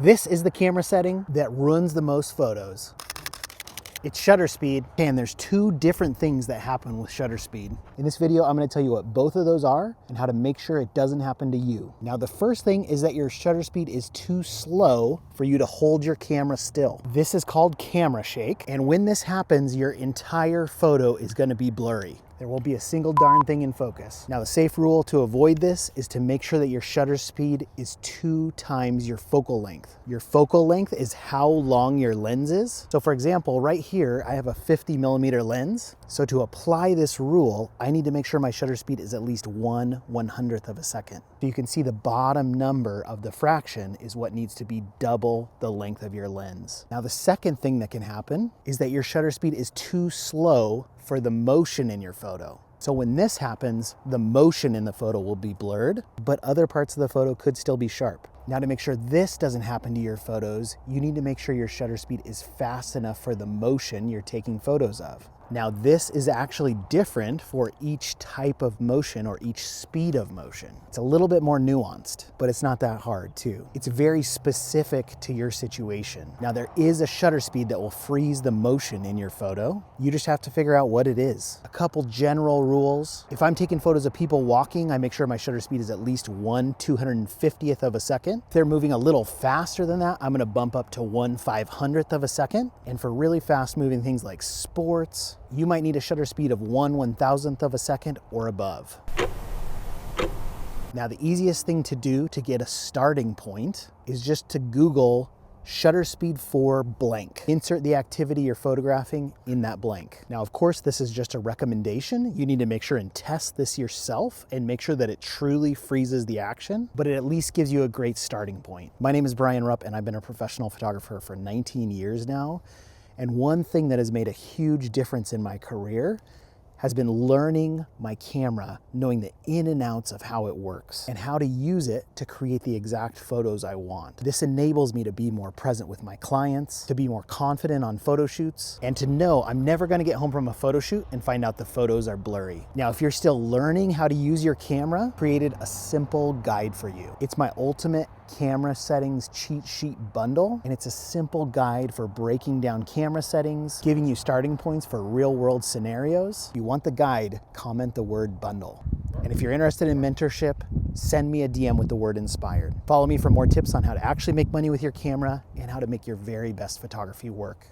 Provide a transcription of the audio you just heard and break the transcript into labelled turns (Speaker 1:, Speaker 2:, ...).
Speaker 1: This is the camera setting that ruins the most photos. It's shutter speed, and there's two different things that happen with shutter speed. In this video, I'm gonna tell you what both of those are and how to make sure it doesn't happen to you. Now, the first thing is that your shutter speed is too slow for you to hold your camera still. This is called camera shake, and when this happens, your entire photo is gonna be blurry. There won't be a single darn thing in focus. Now, the safe rule to avoid this is to make sure that your shutter speed is 2 times your focal length. Your focal length is how long your lens is. So for example, right here, I have a 50mm lens. So to apply this rule, I need to make sure my shutter speed is at least 1/100th of a second. So you can see the bottom number of the fraction is what needs to be double the length of your lens. Now, the second thing that can happen is that your shutter speed is too slow for the motion in your photo. So when this happens, the motion in the photo will be blurred, but other parts of the photo could still be sharp. Now, to make sure this doesn't happen to your photos, you need to make sure your shutter speed is fast enough for the motion you're taking photos of. Now, this is actually different for each type of motion or each speed of motion. It's a little bit more nuanced, but it's not that hard too. It's very specific to your situation. Now, there is a shutter speed that will freeze the motion in your photo. You just have to figure out what it is. A couple general rules. If I'm taking photos of people walking, I make sure my shutter speed is at least 1/250th of a second. If they're moving a little faster than that, I'm gonna bump up to 1/500th of a second. And for really fast moving things like sports, you might need a shutter speed of 1/1000th of a second or above. Now, the easiest thing to do to get a starting point is just to Google shutter speed for blank. Insert the activity you're photographing in that blank. Now, of course, this is just a recommendation. You need to make sure and test this yourself and make sure that it truly freezes the action, but it at least gives you a great starting point. My name is Brian Rupp, and I've been a professional photographer for 19 years now. And one thing that has made a huge difference in my career has been learning my camera, knowing the in and outs of how it works and how to use it to create the exact photos I want. This enables me to be more present with my clients, to be more confident on photo shoots, and to know I'm never gonna get home from a photo shoot and find out the photos are blurry. Now, if you're still learning how to use your camera, I created a simple guide for you. It's my ultimate camera settings cheat sheet bundle, and it's a simple guide for breaking down camera settings, giving you starting points for real world scenarios. If you want the guide, comment the word bundle. And if you're interested in mentorship, send me a DM with the word inspired. Follow me for more tips on how to actually make money with your camera and how to make your very best photography work.